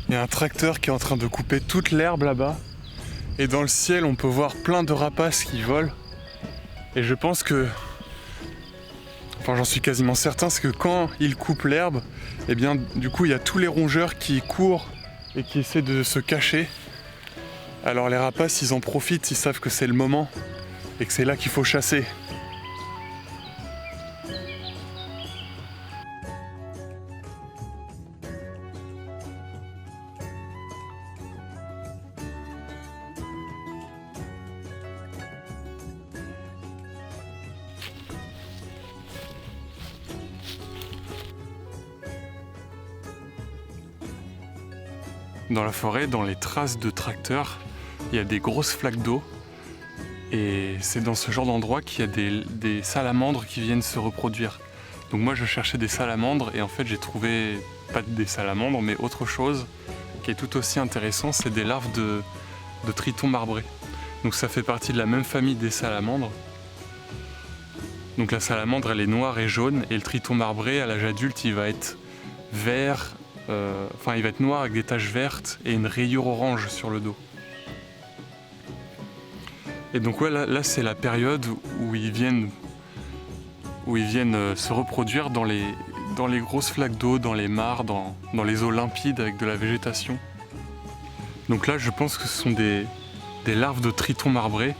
Il y a un tracteur qui est en train de couper toute l'herbe là-bas. Et dans le ciel, on peut voir plein de rapaces qui volent. Et je pense que, enfin j'en suis quasiment certain, c'est que quand ils coupent l'herbe, eh bien du coup il y a tous les rongeurs qui courent et qui essaient de se cacher. Alors les rapaces, ils en profitent, ils savent que c'est le moment et que c'est là qu'il faut chasser. Dans la forêt, dans les traces de tracteurs, il y a des grosses flaques d'eau. Et c'est dans ce genre d'endroit qu'il y a des salamandres qui viennent se reproduire. Donc moi je cherchais des salamandres et en fait j'ai trouvé pas des salamandres mais autre chose qui est tout aussi intéressant, c'est des larves de tritons marbrés. Donc ça fait partie de la même famille des salamandres. Donc la salamandre elle est noire et jaune et le triton marbré à l'âge adulte il va être vert, il va être noir avec des taches vertes et une rayure orange sur le dos. Et donc ouais, là c'est la période où ils viennent se reproduire dans les grosses flaques d'eau, dans les mares, dans les eaux limpides avec de la végétation. Donc là je pense que ce sont des larves de tritons marbrés,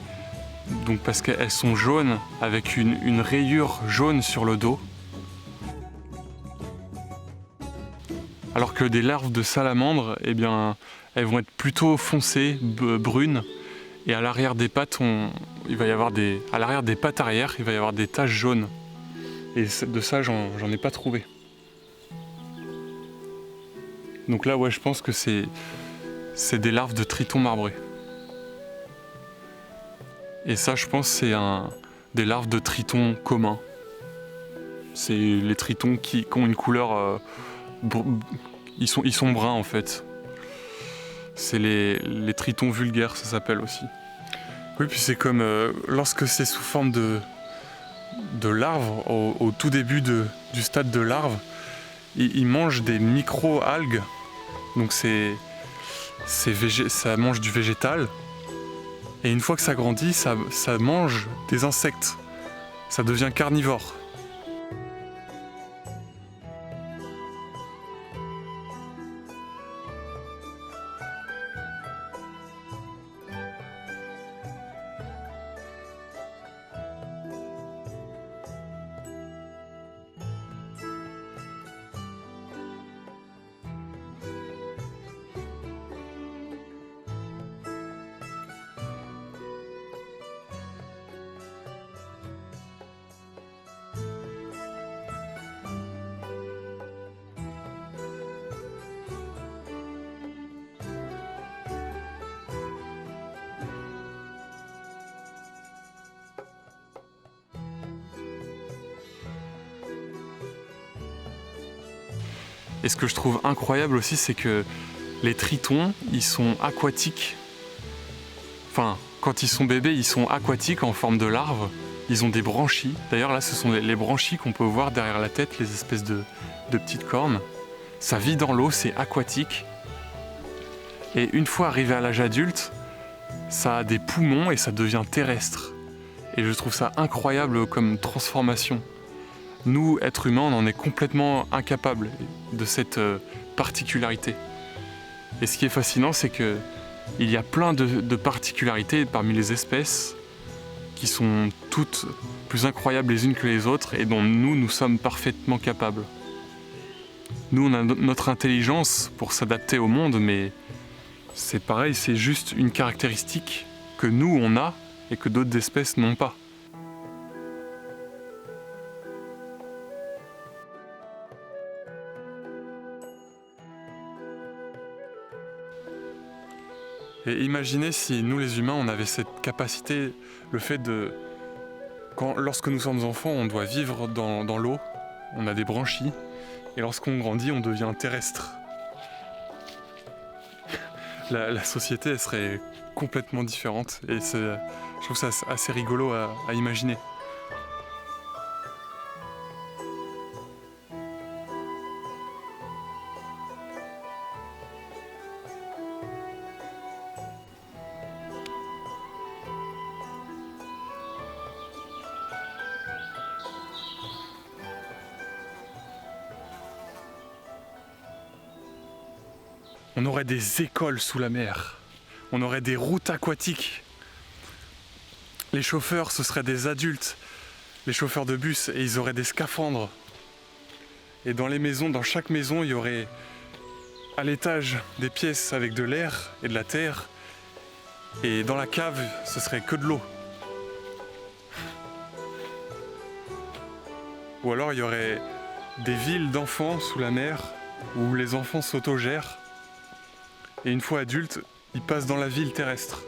donc parce qu'elles sont jaunes avec une rayure jaune sur le dos. Alors que des larves de salamandre, eh bien, elles vont être plutôt foncées, brunes. Et à l'arrière des pattes, à l'arrière des pattes arrière, il va y avoir des taches jaunes. Et de ça, j'en ai pas trouvé. Donc là, ouais, je pense que c'est des larves de tritons marbrés. Et ça, je pense, c'est des larves de tritons communs. C'est les tritons qui ont une couleur, ils sont bruns en fait. C'est les tritons vulgaires, ça s'appelle aussi. Oui, puis c'est comme lorsque c'est sous forme de larves, au tout début du stade de larve, ils mangent des micro-algues. Donc ça mange du végétal. Et une fois que ça grandit, ça mange des insectes. Ça devient carnivore. Et ce que je trouve incroyable aussi, c'est que les tritons, ils sont aquatiques. Enfin, quand ils sont bébés, ils sont aquatiques en forme de larves. Ils ont des branchies. D'ailleurs, là, ce sont les branchies qu'on peut voir derrière la tête, les espèces de petites cornes. Ça vit dans l'eau, c'est aquatique. Et une fois arrivé à l'âge adulte, ça a des poumons et ça devient terrestre. Et je trouve ça incroyable comme transformation. Nous, êtres humains, on en est complètement incapables de cette particularité. Et ce qui est fascinant, c'est que il y a plein de particularités parmi les espèces qui sont toutes plus incroyables les unes que les autres et dont nous sommes parfaitement capables. Nous, on a notre intelligence pour s'adapter au monde, mais c'est pareil, c'est juste une caractéristique que nous, on a et que d'autres espèces n'ont pas. Et imaginez si nous les humains on avait cette capacité, le fait de... lorsque nous sommes enfants on doit vivre dans l'eau, on a des branchies, et lorsqu'on grandit on devient terrestre. La société elle serait complètement différente et je trouve ça assez rigolo à imaginer. On aurait des écoles sous la mer. On aurait des routes aquatiques. Les chauffeurs, ce seraient des adultes, les chauffeurs de bus, et ils auraient des scaphandres. Et dans les maisons, dans chaque maison, il y aurait à l'étage des pièces avec de l'air et de la terre. Et dans la cave, ce serait que de l'eau. Ou alors il y aurait des villes d'enfants sous la mer où les enfants s'autogèrent. Et une fois adultes, ils passent dans la ville terrestre.